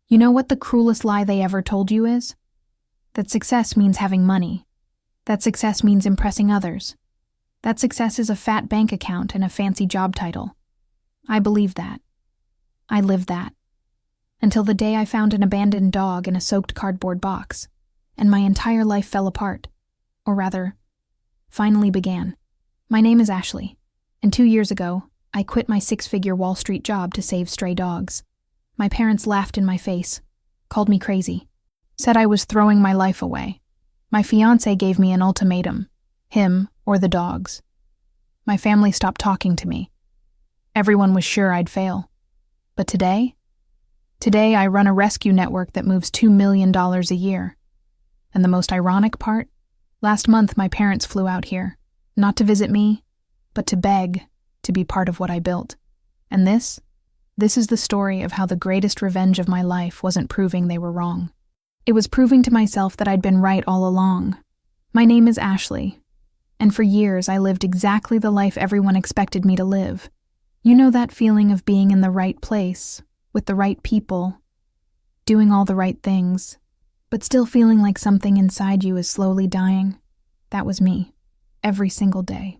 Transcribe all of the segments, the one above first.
You know what the cruelest lie they ever told you is? That success means having money. That success means impressing others. That success is a fat bank account and a fancy job title. I believed that. I lived that. Until the day I found an abandoned dog in a soaked cardboard box, and my entire life fell apart. Or rather, finally began. My name is Ashley, and 2 years ago, I quit my 6-figure Wall Street job to save stray dogs. My parents laughed in my face, called me crazy, said I was throwing my life away. My fiancé gave me an ultimatum, him or the dogs. My family stopped talking to me. Everyone was sure I'd fail. But today I run a rescue network that moves $2 million a year. And the most ironic part? Last month my parents flew out here, not to visit me, but to beg to be part of what I built. And this is the story of how the greatest revenge of my life wasn't proving they were wrong. It was proving to myself that I'd been right all along. My name is Ashley, and for years I lived exactly the life everyone expected me to live. You know that feeling of being in the right place, with the right people, doing all the right things, but still feeling like something inside you is slowly dying? That was me, every single day.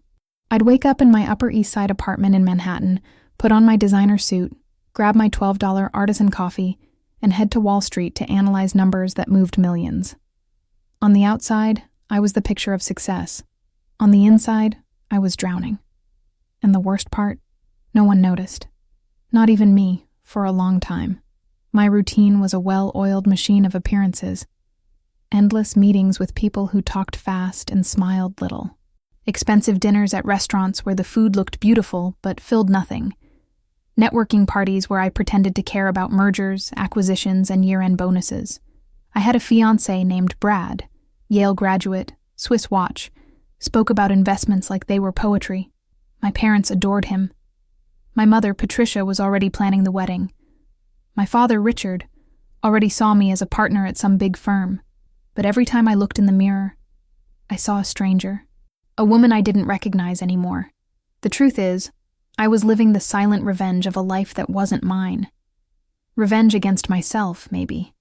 I'd wake up in my Upper East Side apartment in Manhattan, put on my designer suit, grab my $12 artisan coffee, and head to Wall Street to analyze numbers that moved millions. On the outside, I was the picture of success. On the inside, I was drowning. And the worst part? No one noticed. Not even me, for a long time. My routine was a well-oiled machine of appearances. Endless meetings with people who talked fast and smiled little. Expensive dinners at restaurants where the food looked beautiful but filled nothing. Networking parties where I pretended to care about mergers, acquisitions, and year-end bonuses. I had a fiancé named Brad, Yale graduate, Swiss watch, spoke about investments like they were poetry. My parents adored him. My mother, Patricia, was already planning the wedding. My father, Richard, already saw me as a partner at some big firm. But every time I looked in the mirror, I saw a stranger. A woman I didn't recognize anymore. The truth is, I was living the silent revenge of a life that wasn't mine. Revenge against myself, maybe.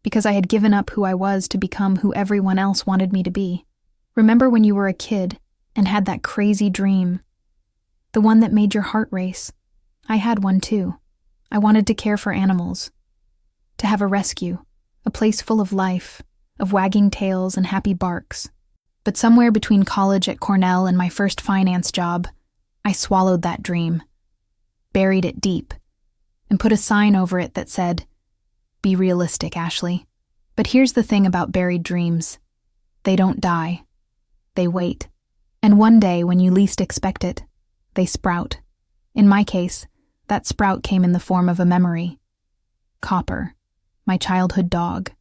Because I had given up who I was to become who everyone else wanted me to be. Remember when you were a kid and had that crazy dream? The one that made your heart race. I had one too. I wanted to care for animals. To have a rescue, a place full of life, of wagging tails and happy barks. But somewhere between college at Cornell and my first finance job, I swallowed that dream, buried it deep, and put a sign over it that said, "Be realistic, Ashley." But here's the thing about buried dreams. They don't die. They wait. And one day, when you least expect it, they sprout. In my case, that sprout came in the form of a memory. Copper, my childhood dog,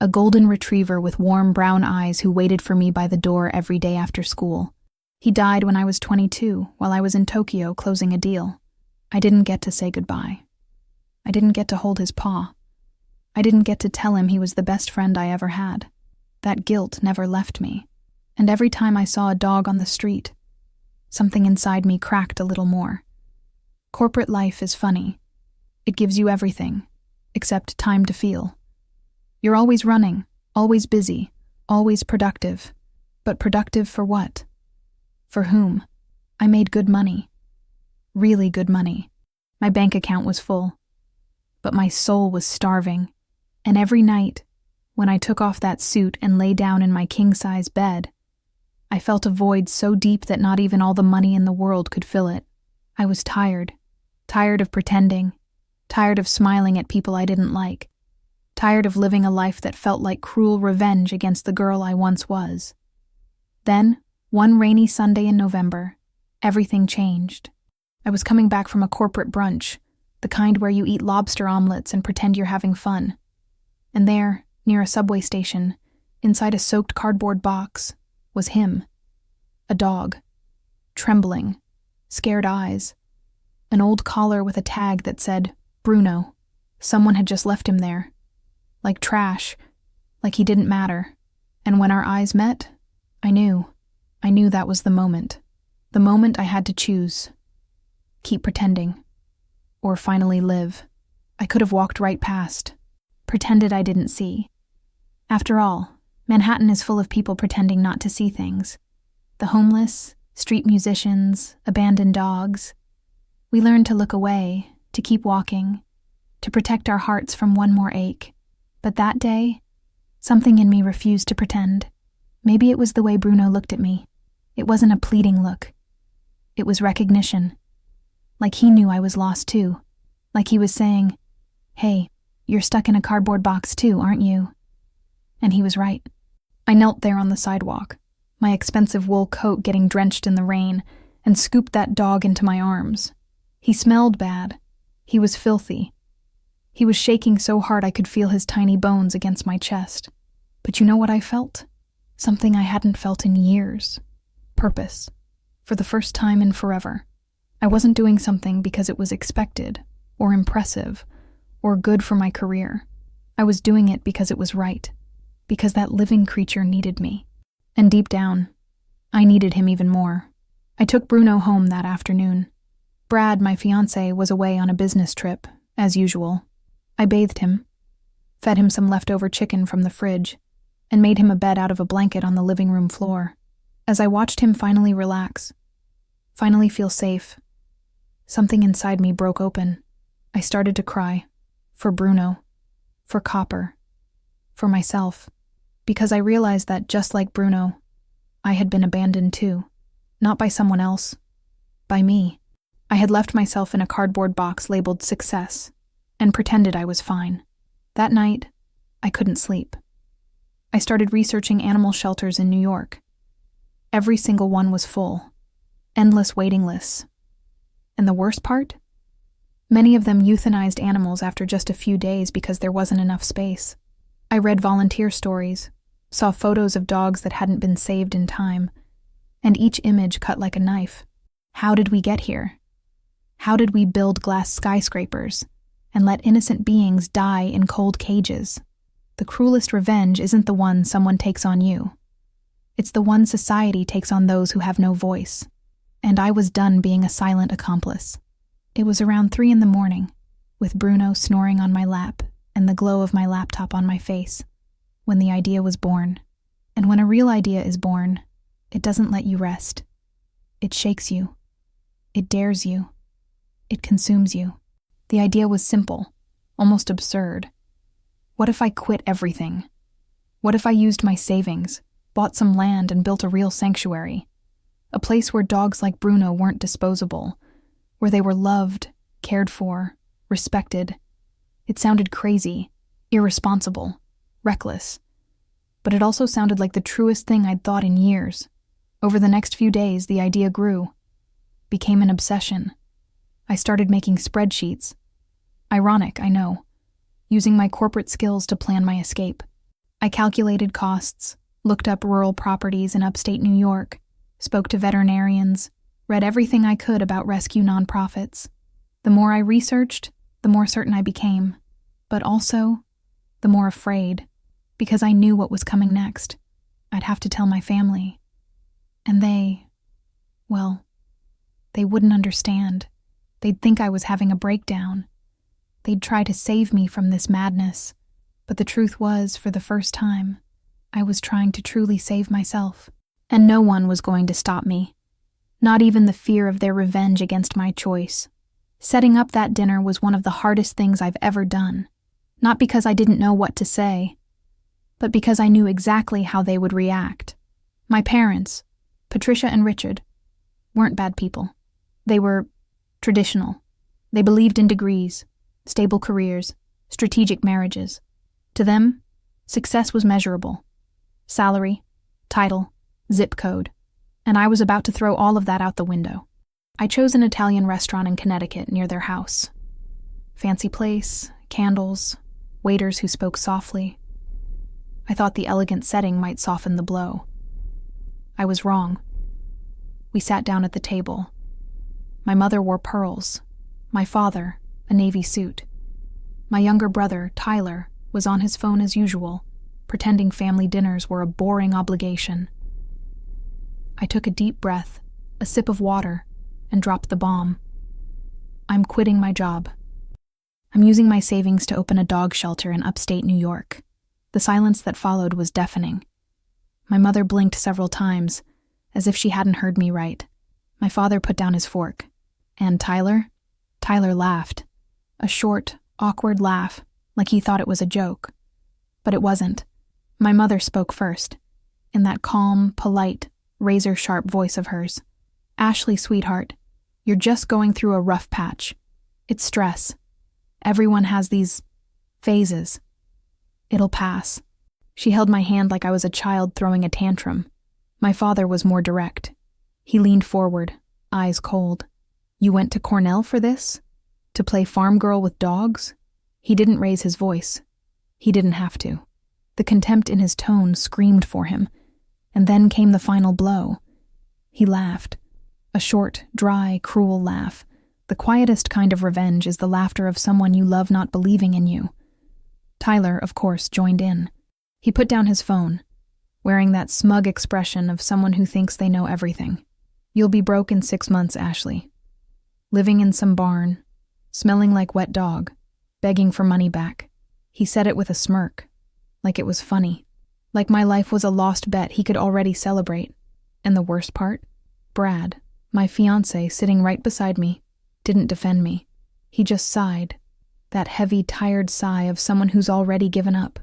a golden retriever with warm brown eyes who waited for me by the door every day after school. He died when I was 22, while I was in Tokyo closing a deal. I didn't get to say goodbye. I didn't get to hold his paw. I didn't get to tell him he was the best friend I ever had. That guilt never left me. And every time I saw a dog on the street, something inside me cracked a little more. Corporate life is funny. It gives you everything, except time to feel. You're always running, always busy, always productive. But productive for what? For whom? I made good money. Really good money. My bank account was full. But my soul was starving. And every night, when I took off that suit and lay down in my king-size bed, I felt a void so deep that not even all the money in the world could fill it. I was tired. Tired of pretending. Tired of smiling at people I didn't like. Tired of living a life that felt like cruel revenge against the girl I once was. Then, one rainy Sunday in November, everything changed. I was coming back from a corporate brunch, the kind where you eat lobster omelets and pretend you're having fun. And there, near a subway station, inside a soaked cardboard box, was him. A dog. Trembling. Scared eyes. An old collar with a tag that said, Bruno. Someone had just left him there. Like trash. Like he didn't matter. And when our eyes met, I knew that was the moment. The moment I had to choose. Keep pretending. Or finally live. I could have walked right past, pretended I didn't see. After all, Manhattan is full of people pretending not to see things. The homeless, street musicians, abandoned dogs. We learn to look away, to keep walking, to protect our hearts from one more ache. But that day, something in me refused to pretend. Maybe it was the way Bruno looked at me. It wasn't a pleading look. It was recognition. Like he knew I was lost too. Like he was saying, "Hey, you're stuck in a cardboard box too, aren't you?" And he was right. I knelt there on the sidewalk, my expensive wool coat getting drenched in the rain, and scooped that dog into my arms. He smelled bad. He was filthy. He was shaking so hard I could feel his tiny bones against my chest. But you know what I felt? Something I hadn't felt in years. Purpose. For the first time in forever. I wasn't doing something because it was expected, or impressive, or good for my career. I was doing it because it was right. Because that living creature needed me. And deep down, I needed him even more. I took Bruno home that afternoon. Brad, my fiancé, was away on a business trip, as usual. I bathed him, fed him some leftover chicken from the fridge, and made him a bed out of a blanket on the living room floor. As I watched him finally relax, finally feel safe, something inside me broke open. I started to cry. For Bruno. For Copper. For myself. Because I realized that, just like Bruno, I had been abandoned too. Not by someone else. By me. I had left myself in a cardboard box labeled success, and pretended I was fine. That night, I couldn't sleep. I started researching animal shelters in New York. Every single one was full. Endless waiting lists. And the worst part? Many of them euthanized animals after just a few days because there wasn't enough space. I read volunteer stories, saw photos of dogs that hadn't been saved in time, and each image cut like a knife. How did we get here? How did we build glass skyscrapers and let innocent beings die in cold cages? The cruelest revenge isn't the one someone takes on you. It's the one society takes on those who have no voice. And I was done being a silent accomplice. It was around 3 a.m, with Bruno snoring on my lap and the glow of my laptop on my face, when the idea was born. And when a real idea is born, it doesn't let you rest. It shakes you. It dares you. It consumes you. The idea was simple, almost absurd. What if I quit everything? What if I used my savings, bought some land, and built a real sanctuary? A place where dogs like Bruno weren't disposable, where they were loved, cared for, respected. It sounded crazy, irresponsible, reckless. But it also sounded like the truest thing I'd thought in years. Over the next few days, the idea grew, became an obsession. I started making spreadsheets. Ironic, I know. Using my corporate skills to plan my escape. I calculated costs, looked up rural properties in upstate New York, spoke to veterinarians, read everything I could about rescue nonprofits. The more I researched, the more certain I became. But also, the more afraid, because I knew what was coming next. I'd have to tell my family. And they wouldn't understand. They'd think I was having a breakdown. They'd try to save me from this madness. But the truth was, for the first time, I was trying to truly save myself. And no one was going to stop me. Not even the fear of their revenge against my choice. Setting up that dinner was one of the hardest things I've ever done. Not because I didn't know what to say, but because I knew exactly how they would react. My parents, Patricia and Richard, weren't bad people. They were traditional. They believed in degrees, stable careers, strategic marriages. To them, success was measurable. Salary, title, zip code. And I was about to throw all of that out the window. I chose an Italian restaurant in Connecticut near their house. Fancy place, candles, waiters who spoke softly. I thought the elegant setting might soften the blow. I was wrong. We sat down at the table. My mother wore pearls. My father, a navy suit. My younger brother, Tyler, was on his phone as usual, pretending family dinners were a boring obligation. I took a deep breath, a sip of water, and dropped the bomb. I'm quitting my job. I'm using my savings to open a dog shelter in upstate New York. The silence that followed was deafening. My mother blinked several times, as if she hadn't heard me right. My father put down his fork. And Tyler? Tyler laughed. A short, awkward laugh, like he thought it was a joke. But it wasn't. My mother spoke first, in that calm, polite, razor-sharp voice of hers. "Ashley, sweetheart, you're just going through a rough patch. It's stress. Everyone has these phases. It'll pass." She held my hand like I was a child throwing a tantrum. My father was more direct. He leaned forward, eyes cold. "You went to Cornell for this? To play farm girl with dogs?" He didn't raise his voice. He didn't have to. The contempt in his tone screamed for him. And then came the final blow. He laughed. A short, dry, cruel laugh. The quietest kind of revenge is the laughter of someone you love not believing in you. Tyler, of course, joined in. He put down his phone, wearing that smug expression of someone who thinks they know everything. "You'll be broke in 6 months, Ashley. Living in some barn, smelling like wet dog, begging for money back." He said it with a smirk, like it was funny. Like my life was a lost bet he could already celebrate. And the worst part? Brad, my fiancé, sitting right beside me, didn't defend me. He just sighed. That heavy, tired sigh of someone who's already given up.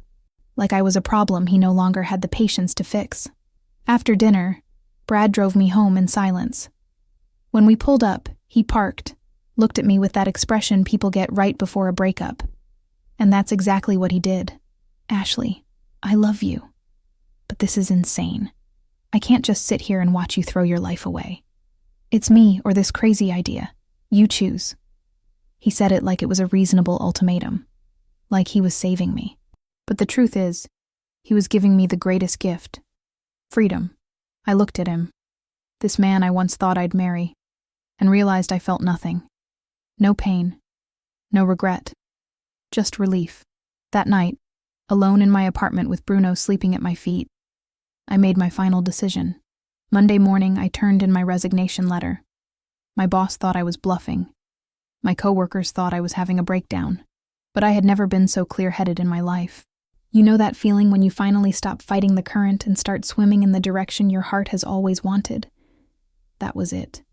Like I was a problem he no longer had the patience to fix. After dinner, Brad drove me home in silence. When we pulled up, he parked, looked at me with that expression people get right before a breakup. And that's exactly what he did. "Ashley, I love you. But this is insane. I can't just sit here and watch you throw your life away. It's me or this crazy idea. You choose." He said it like it was a reasonable ultimatum, like he was saving me. But the truth is, he was giving me the greatest gift. Freedom. I looked at him, this man I once thought I'd marry, and realized I felt nothing. No pain, no regret, just relief. That night, alone in my apartment with Bruno sleeping at my feet, I made my final decision. Monday morning, I turned in my resignation letter. My boss thought I was bluffing. My coworkers thought I was having a breakdown. But I had never been so clear-headed in my life. You know that feeling when you finally stop fighting the current and start swimming in the direction your heart has always wanted? That was it.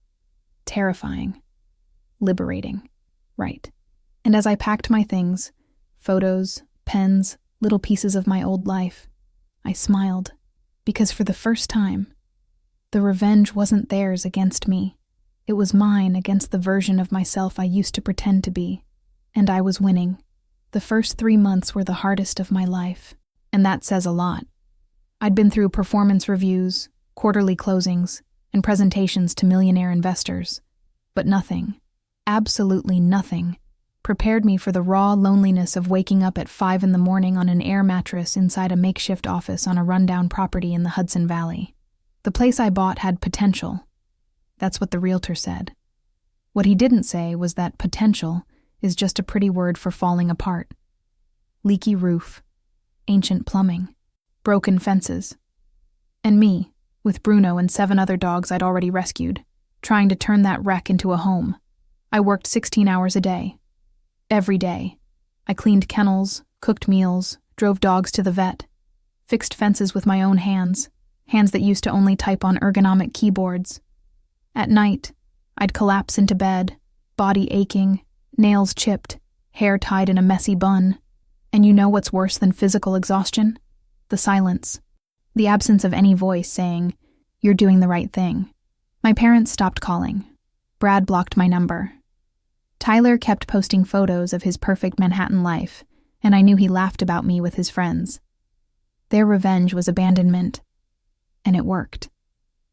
Terrifying. Liberating. Right. And as I packed my things, photos, pens, little pieces of my old life, I smiled. Because for the first time, the revenge wasn't theirs against me. It was mine against the version of myself I used to pretend to be. And I was winning. The first 3 months were the hardest of my life. And that says a lot. I'd been through performance reviews, quarterly closings, and presentations to millionaire investors. But nothing, absolutely nothing, prepared me for the raw loneliness of waking up at 5 a.m. on an air mattress inside a makeshift office on a rundown property in the Hudson Valley. The place I bought had potential. That's what the realtor said. What he didn't say was that potential is just a pretty word for falling apart. Leaky roof, ancient plumbing, broken fences. And me, with Bruno and 7 other dogs I'd already rescued, trying to turn that wreck into a home. I worked 16 hours a day. Every day. I cleaned kennels, cooked meals, drove dogs to the vet, fixed fences with my own hands that used to only type on ergonomic keyboards. At night, I'd collapse into bed, body aching, nails chipped, hair tied in a messy bun. And you know what's worse than physical exhaustion? The silence. The absence of any voice saying, "You're doing the right thing." My parents stopped calling. Brad blocked my number. Tyler kept posting photos of his perfect Manhattan life, and I knew he laughed about me with his friends. Their revenge was abandonment, and it worked.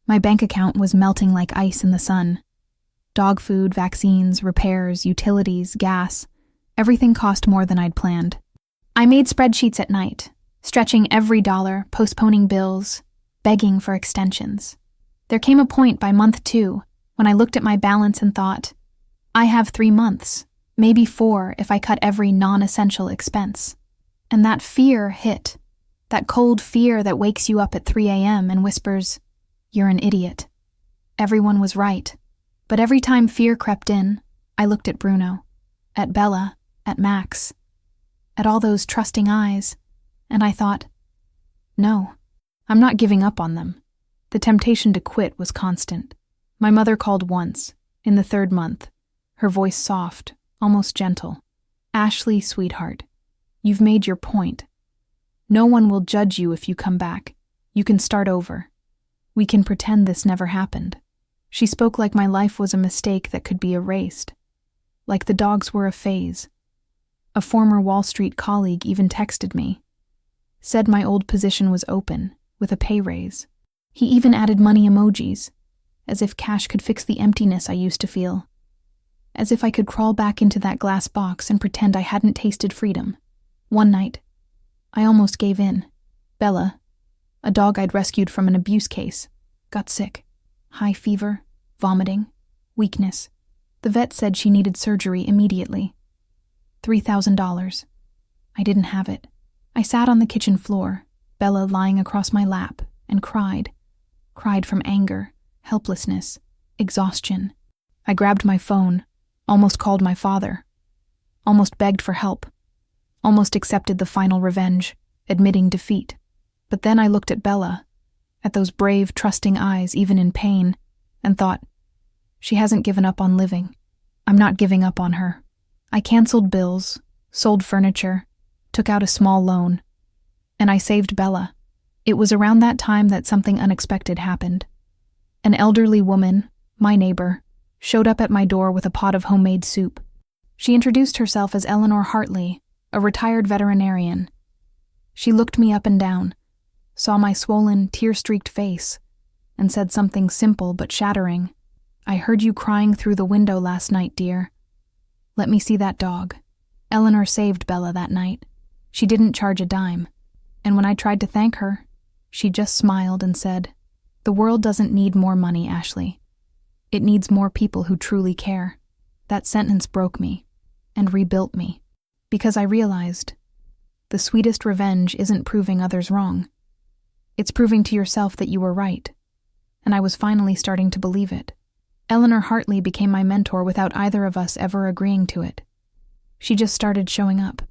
My bank account was melting like ice in the sun. Dog food, vaccines, repairs, utilities, gas, everything cost more than I'd planned. I made spreadsheets at night, stretching every dollar, postponing bills, begging for extensions. There came a point by month 2 when I looked at my balance and thought, I have 3 months, maybe 4 if I cut every non-essential expense. And that fear hit, that cold fear that wakes you up at 3 a.m. and whispers, "You're an idiot." Everyone was right, but every time fear crept in, I looked at Bruno, at Bella, at Max, at all those trusting eyes, and I thought, no, I'm not giving up on them. The temptation to quit was constant. My mother called once, in the 3rd month, her voice soft, almost gentle. Ashley, sweetheart, you've made your point. No one will judge you if you come back. You can start over. We can pretend this never happened. She spoke like my life was a mistake that could be erased, like the dogs were a phase. A former Wall Street colleague even texted me, said my old position was open, with a pay raise. He even added money emojis, as if cash could fix the emptiness I used to feel. As if I could crawl back into that glass box and pretend I hadn't tasted freedom. One night, I almost gave in. Bella, a dog I'd rescued from an abuse case, got sick. High fever, vomiting, weakness. The vet said she needed surgery immediately. $3,000. I didn't have it. I sat on the kitchen floor, Bella lying across my lap, and cried. Cried from anger, helplessness, exhaustion. I grabbed my phone, almost called my father, almost begged for help, almost accepted the final revenge, admitting defeat. But then I looked at Bella, at those brave, trusting eyes even in pain, and thought, she hasn't given up on living. I'm not giving up on her. I canceled bills, sold furniture, took out a small loan, and I saved Bella. It was around that time that something unexpected happened. An elderly woman, my neighbor, showed up at my door with a pot of homemade soup. She introduced herself as Eleanor Hartley, a retired veterinarian. She looked me up and down, saw my swollen, tear-streaked face, and said something simple but shattering. I heard you crying through the window last night, dear. Let me see that dog. Eleanor saved Bella that night. She didn't charge a dime. And when I tried to thank her, she just smiled and said, the world doesn't need more money, Ashley. It needs more people who truly care. That sentence broke me and rebuilt me, because I realized the sweetest revenge isn't proving others wrong. It's proving to yourself that you were right, and I was finally starting to believe it. Eleanor Hartley became my mentor without either of us ever agreeing to it. She just started showing up.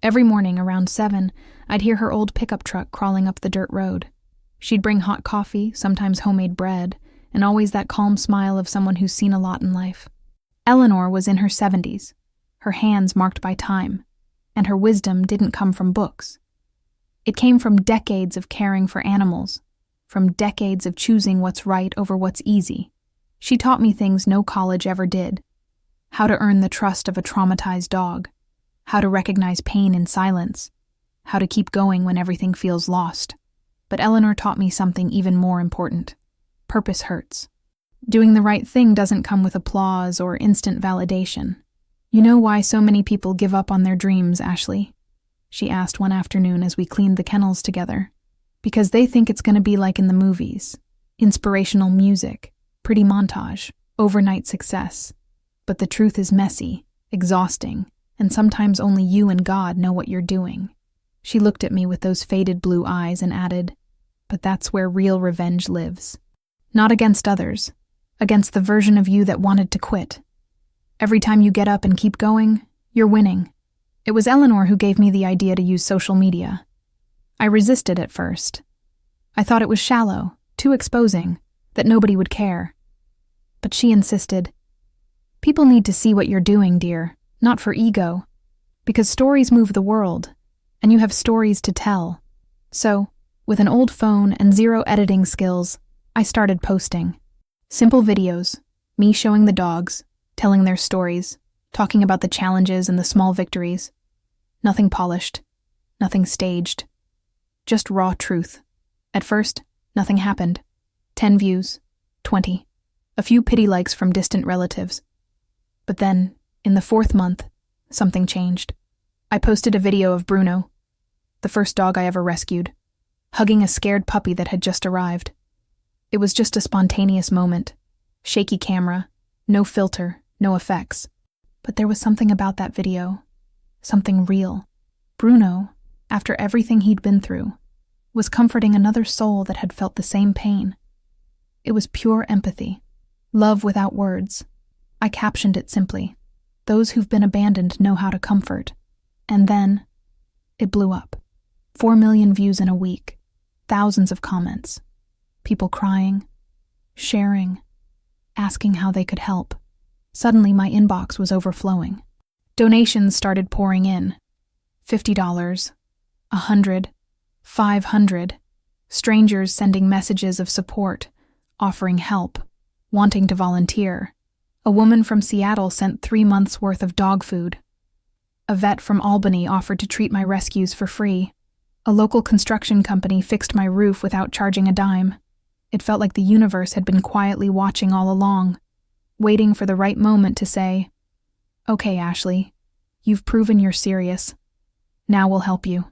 Every morning around 7, I'd hear her old pickup truck crawling up the dirt road. She'd bring hot coffee, sometimes homemade bread, and always that calm smile of someone who's seen a lot in life. Eleanor was in her 70s, her hands marked by time, and her wisdom didn't come from books. It came from decades of caring for animals, from decades of choosing what's right over what's easy. She taught me things no college ever did. How to earn the trust of a traumatized dog, how to recognize pain in silence, how to keep going when everything feels lost. But Eleanor taught me something even more important. Purpose hurts. Doing the right thing doesn't come with applause or instant validation. You know why so many people give up on their dreams, Ashley? She asked one afternoon as we cleaned the kennels together. Because they think it's going to be like in the movies. Inspirational music, pretty montage, overnight success. But the truth is messy, exhausting, and sometimes only you and God know what you're doing. She looked at me with those faded blue eyes and added, but that's where real revenge lives. Not against others, against the version of you that wanted to quit. Every time you get up and keep going, you're winning. It was Eleanor who gave me the idea to use social media. I resisted at first. I thought it was shallow, too exposing, that nobody would care. But she insisted, people need to see what you're doing, dear, not for ego, because stories move the world, and you have stories to tell. So, with an old phone and zero editing skills, I started posting. Simple videos, me showing the dogs, telling their stories, talking about the challenges and the small victories. Nothing polished, nothing staged. Just raw truth. At first, nothing happened. 10 views, 20. A few pity likes from distant relatives. But then, in the 4th month, something changed. I posted a video of Bruno, the first dog I ever rescued, hugging a scared puppy that had just arrived. It was just a spontaneous moment. Shaky camera, no filter, no effects. But there was something about that video, something real. Bruno, after everything he'd been through, was comforting another soul that had felt the same pain. It was pure empathy, love without words. I captioned it simply, Those who've been abandoned know how to comfort. And then, it blew up. 4 million views in a week. Thousands of comments. People crying, sharing, asking how they could help. Suddenly, my inbox was overflowing. Donations started pouring in. $50, $100, $500. Strangers sending messages of support, offering help, wanting to volunteer. A woman from Seattle sent 3 months' worth of dog food. A vet from Albany offered to treat my rescues for free. A local construction company fixed my roof without charging a dime. It felt like the universe had been quietly watching all along, waiting for the right moment to say, "Okay, Ashley, you've proven you're serious. Now we'll help you."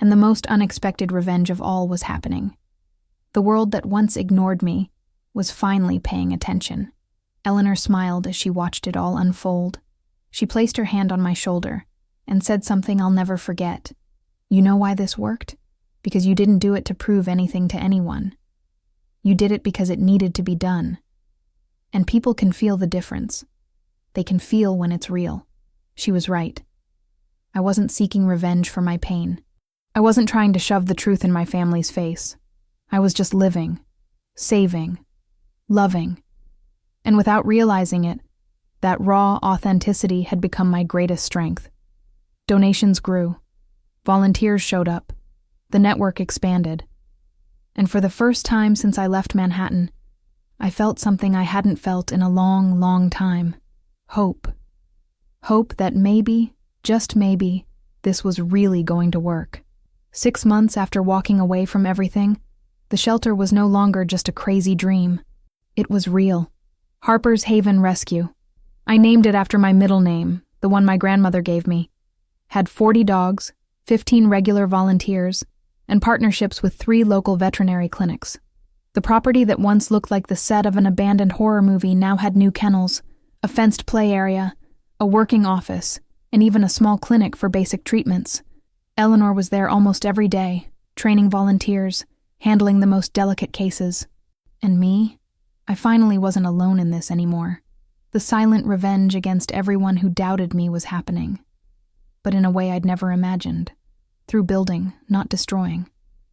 And the most unexpected revenge of all was happening. The world that once ignored me was finally paying attention. Eleanor smiled as she watched it all unfold. She placed her hand on my shoulder and said something I'll never forget. "You know why this worked? Because you didn't do it to prove anything to anyone. You did it because it needed to be done. And people can feel the difference. They can feel when it's real." She was right. I wasn't seeking revenge for my pain. I wasn't trying to shove the truth in my family's face. I was just living, saving, loving. And without realizing it, that raw authenticity had become my greatest strength. Donations grew. Volunteers showed up. The network expanded. And for the first time since I left Manhattan, I felt something I hadn't felt in a long, long time. Hope. Hope that maybe, just maybe, this was really going to work. 6 months after walking away from everything, the shelter was no longer just a crazy dream. It was real. Harper's Haven Rescue. I named it after my middle name, the one my grandmother gave me. Had 40 dogs, 15 regular volunteers, and partnerships with 3 local veterinary clinics. The property that once looked like the set of an abandoned horror movie now had new kennels, a fenced play area, a working office, and even a small clinic for basic treatments. Eleanor was there almost every day, training volunteers, handling the most delicate cases. And me? I finally wasn't alone in this anymore. The silent revenge against everyone who doubted me was happening. But in a way I'd never imagined. Through building, not destroying.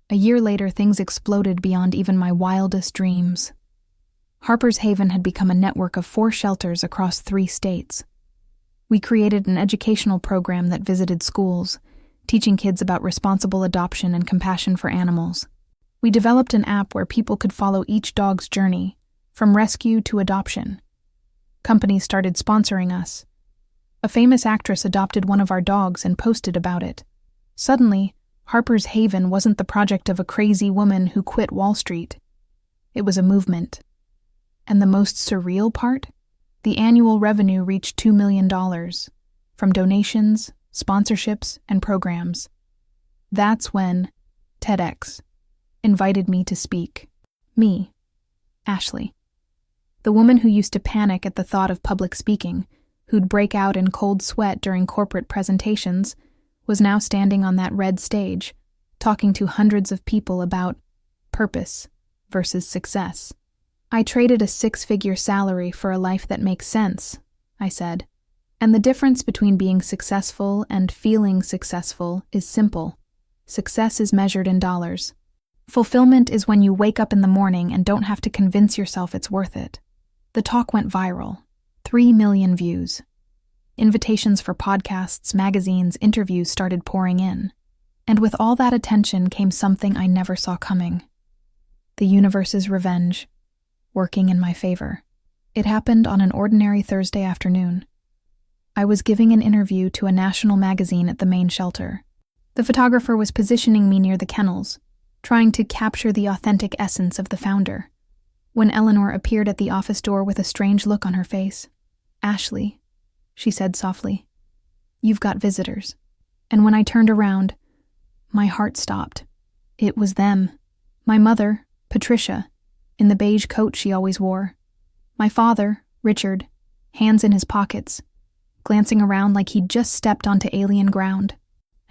A year later, things exploded beyond even my wildest dreams. Harper's Haven had become a network of 4 shelters across 3 states. We created an educational program that visited schools, teaching kids about responsible adoption and compassion for animals. We developed an app where people could follow each dog's journey, from rescue to adoption. Companies started sponsoring us. A famous actress adopted one of our dogs and posted about it. Suddenly, Harper's Haven wasn't the project of a crazy woman who quit Wall Street. It was a movement. And the most surreal part? The annual revenue reached $2 million, from donations, sponsorships, and programs. That's when TEDx invited me to speak. Me, Ashley. The woman who used to panic at the thought of public speaking, who'd break out in cold sweat during corporate presentations, was now standing on that red stage, talking to hundreds of people about purpose versus success. "I traded a 6-figure salary for a life that makes sense," I said. "And the difference between being successful and feeling successful is simple. Success is measured in dollars. Fulfillment is when you wake up in the morning and don't have to convince yourself it's worth it." The talk went viral. 3 million views. Invitations for podcasts, magazines, interviews started pouring in. And with all that attention came something I never saw coming. The universe's revenge, working in my favor. It happened on an ordinary Thursday afternoon. I was giving an interview to a national magazine at the main shelter. The photographer was positioning me near the kennels, trying to capture the authentic essence of the founder. When Eleanor appeared at the office door with a strange look on her face, "Ashley," she said softly, "you've got visitors." And when I turned around, my heart stopped. It was them. My mother, Patricia, in the beige coat she always wore. My father, Richard, hands in his pockets, glancing around like he'd just stepped onto alien ground.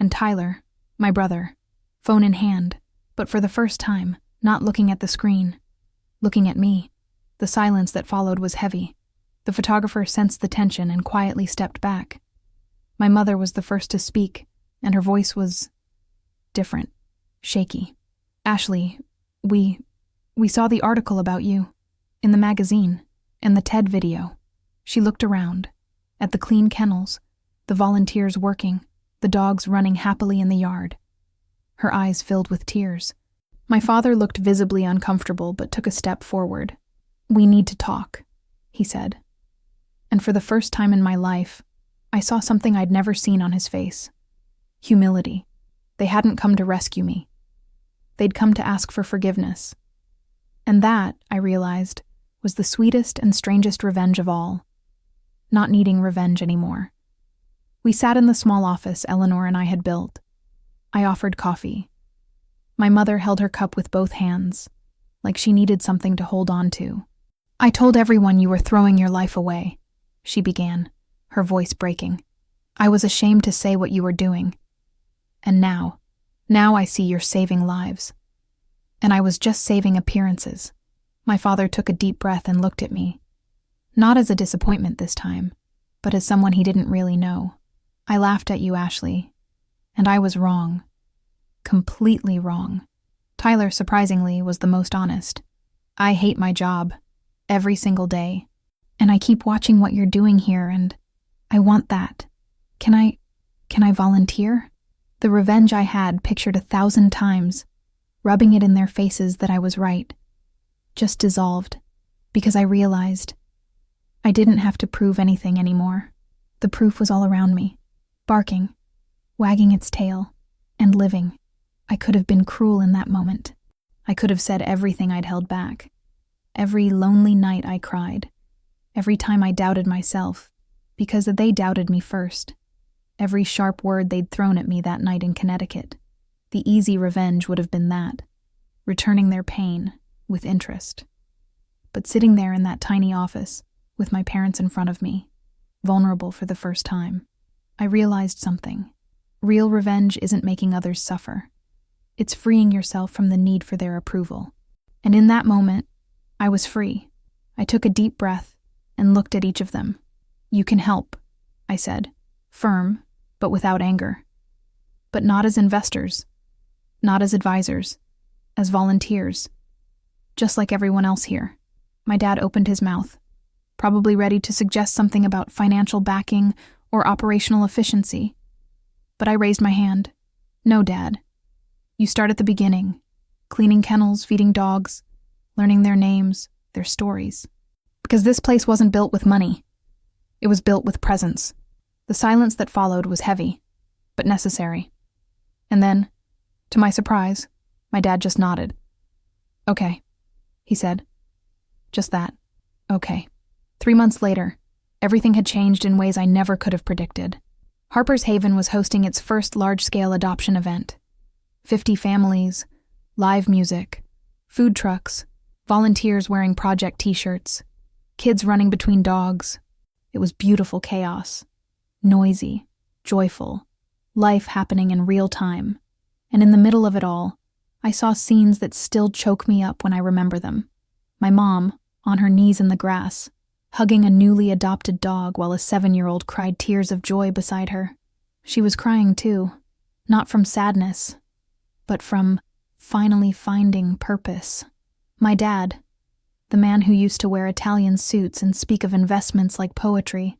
And Tyler, my brother, phone in hand, but for the first time, not looking at the screen, looking at me. The silence that followed was heavy. The photographer sensed the tension and quietly stepped back. My mother was the first to speak, and her voice was different, shaky. "Ashley, we saw the article about you, in the magazine, and the TED video." She looked around, at the clean kennels, the volunteers working, the dogs running happily in the yard. Her eyes filled with tears. My father looked visibly uncomfortable but took a step forward. "We need to talk," he said. And for the first time in my life, I saw something I'd never seen on his face. Humility. They hadn't come to rescue me. They'd come to ask for forgiveness. And that, I realized, was the sweetest and strangest revenge of all. Not needing revenge anymore. We sat in the small office Eleanor and I had built. I offered coffee. My mother held her cup with both hands, like she needed something to hold on to. "I told everyone you were throwing your life away," she began, her voice breaking. "I was ashamed to say what you were doing. And now I see you're saving lives. And I was just saving appearances." My father took a deep breath and looked at me. Not as a disappointment this time, but as someone he didn't really know. "I laughed at you, Ashley. And I was wrong. Completely wrong." Tyler, surprisingly, was the most honest. "I hate my job. Every single day. And I keep watching what you're doing here, and I want that. Can I volunteer?" The revenge I had pictured 1,000 times, rubbing it in their faces that I was right, just dissolved, because I realized I didn't have to prove anything anymore. The proof was all around me, barking, wagging its tail, and living. I could have been cruel in that moment. I could have said everything I'd held back. Every lonely night I cried. Every time I doubted myself, because they doubted me first. Every sharp word they'd thrown at me that night in Connecticut. The easy revenge would have been that, returning their pain with interest. But sitting there in that tiny office, with my parents in front of me, vulnerable for the first time, I realized something. Real revenge isn't making others suffer. It's freeing yourself from the need for their approval. And in that moment, I was free. I took a deep breath and looked at each of them. "You can help," I said, firm, but without anger. But not as investors, not as advisors, as volunteers, just like everyone else here. My dad opened his mouth, probably ready to suggest something about financial backing or operational efficiency. But I raised my hand. "No, Dad. You start at the beginning, cleaning kennels, feeding dogs, learning their names, their stories. Because this place wasn't built with money. It was built with presence." The silence that followed was heavy, but necessary. And then, to my surprise, my dad just nodded. "Okay," he said. Just that. Okay. 3 months later, everything had changed in ways I never could have predicted. Harper's Haven was hosting its first large-scale adoption event. 50 families, live music, food trucks, volunteers wearing project t-shirts, kids running between dogs. It was beautiful chaos. Noisy, joyful, life happening in real time. And in the middle of it all, I saw scenes that still choke me up when I remember them. My mom, on her knees in the grass, hugging a newly adopted dog while a 7-year-old cried tears of joy beside her. She was crying too, not from sadness, but from finally finding purpose. My dad, the man who used to wear Italian suits and speak of investments like poetry,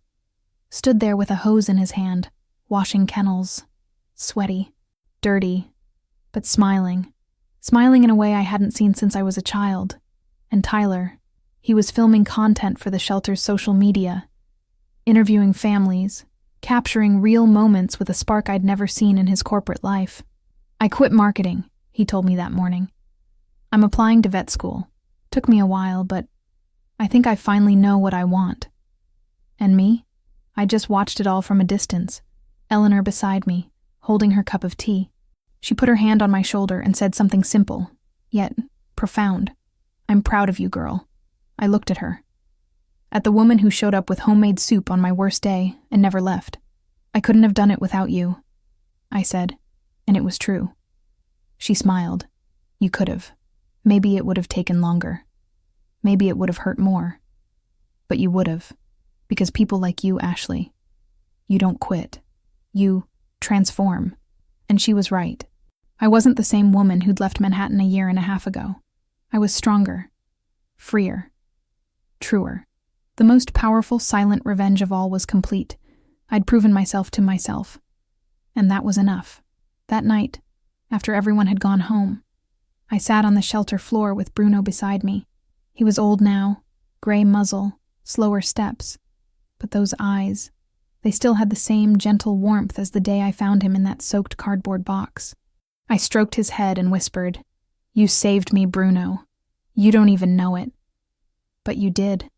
stood there with a hose in his hand, washing kennels, sweaty, dirty, but smiling in a way I hadn't seen since I was a child. And Tyler, he was filming content for the shelter's social media, interviewing families, capturing real moments with a spark I'd never seen in his corporate life. "I quit marketing," he told me that morning. "I'm applying to vet school. Took me a while, but I think I finally know what I want." And me? I just watched it all from a distance, Eleanor beside me, holding her cup of tea. She put her hand on my shoulder and said something simple, yet profound. "I'm proud of you, girl." I looked at her. At the woman who showed up with homemade soup on my worst day and never left. "I couldn't have done it without you," I said, and it was true. She smiled. "You could have. Maybe it would have taken longer. Maybe it would have hurt more. But you would have." Because people like you, Ashley, you don't quit. You transform. And she was right. I wasn't the same woman who'd left Manhattan a year and a half ago. I was stronger, freer, truer. The most powerful, silent revenge of all was complete. I'd proven myself to myself. And that was enough. That night, after everyone had gone home, I sat on the shelter floor with Bruno beside me. He was old now, gray muzzle, slower steps. But those eyes, they still had the same gentle warmth as the day I found him in that soaked cardboard box. I stroked his head and whispered, "You saved me, Bruno. You don't even know it." But you did.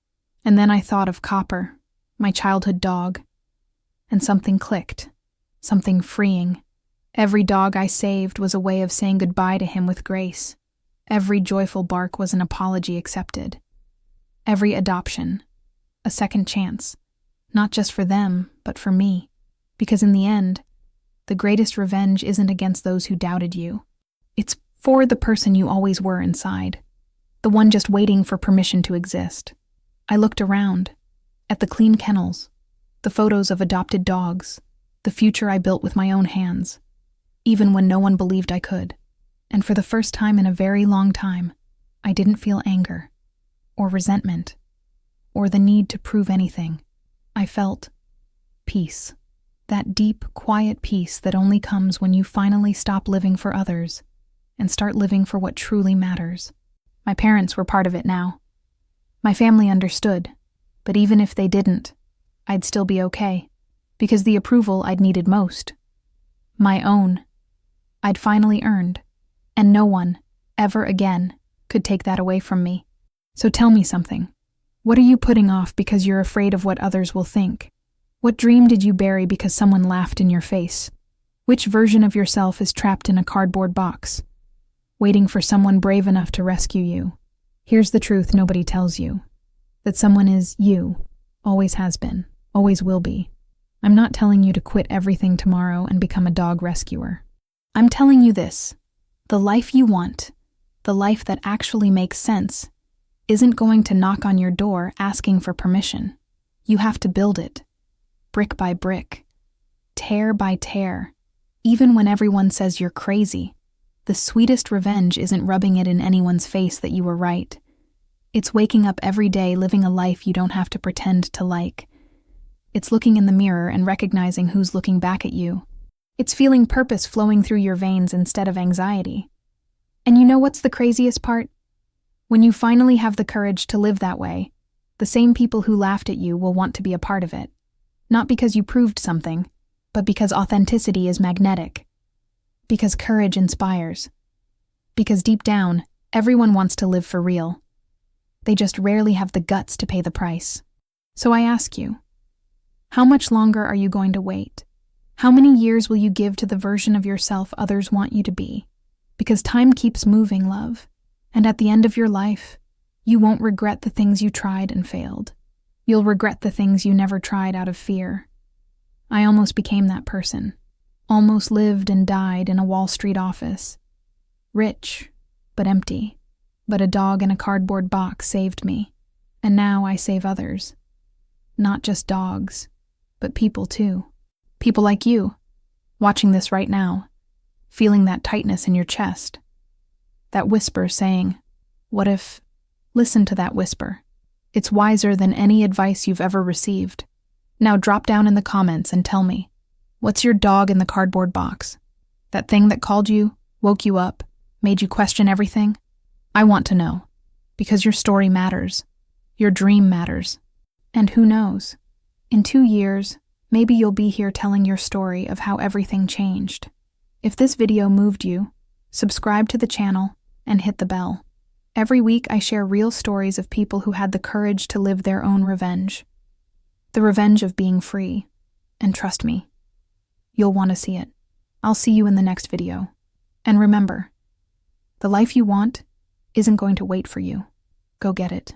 And then I thought of Copper, my childhood dog. And something clicked. Something freeing. Every dog I saved was a way of saying goodbye to him with grace. Every joyful bark was an apology accepted. Every adoption, a second chance. Not just for them, but for me. Because in the end, the greatest revenge isn't against those who doubted you. It's for the person you always were inside. The one just waiting for permission to exist. I looked around, at the clean kennels, the photos of adopted dogs, the future I built with my own hands, even when no one believed I could. And for the first time in a very long time, I didn't feel anger, or resentment, or the need to prove anything. I felt peace. That deep, quiet peace that only comes when you finally stop living for others and start living for what truly matters. My parents were part of it now. My family understood, but even if they didn't, I'd still be okay, because the approval I'd needed most, my own, I'd finally earned, and no one, ever again, could take that away from me. So tell me something. What are you putting off because you're afraid of what others will think? What dream did you bury because someone laughed in your face? Which version of yourself is trapped in a cardboard box, waiting for someone brave enough to rescue you? Here's the truth nobody tells you. That someone is you, always has been, always will be. I'm not telling you to quit everything tomorrow and become a dog rescuer. I'm telling you this. The life you want, the life that actually makes sense, isn't going to knock on your door asking for permission. You have to build it, brick by brick, tear by tear. Even when everyone says you're crazy, the sweetest revenge isn't rubbing it in anyone's face that you were right. It's waking up every day living a life you don't have to pretend to like. It's looking in the mirror and recognizing who's looking back at you. It's feeling purpose flowing through your veins instead of anxiety. And you know what's the craziest part? When you finally have the courage to live that way, the same people who laughed at you will want to be a part of it. Not because you proved something, but because authenticity is magnetic. Because courage inspires. Because deep down, everyone wants to live for real. They just rarely have the guts to pay the price. So I ask you, how much longer are you going to wait? How many years will you give to the version of yourself others want you to be? Because time keeps moving, love. And at the end of your life, you won't regret the things you tried and failed. You'll regret the things you never tried out of fear. I almost became that person. Almost lived and died in a Wall Street office. Rich, but empty. But a dog in a cardboard box saved me. And now I save others. Not just dogs, but people too. People like you, watching this right now, feeling that tightness in your chest. That whisper saying, "What if?" Listen to that whisper. It's wiser than any advice you've ever received. Now drop down in the comments and tell me, what's your dog in the cardboard box? That thing that called you, woke you up, made you question everything? I want to know, because your story matters. Your dream matters. And who knows? In 2 years, maybe you'll be here telling your story of how everything changed. If this video moved you, subscribe to the channel and hit the bell. Every week I share real stories of people who had the courage to live their own revenge. The revenge of being free. And trust me, you'll want to see it. I'll see you in the next video. And remember, the life you want isn't going to wait for you. Go get it.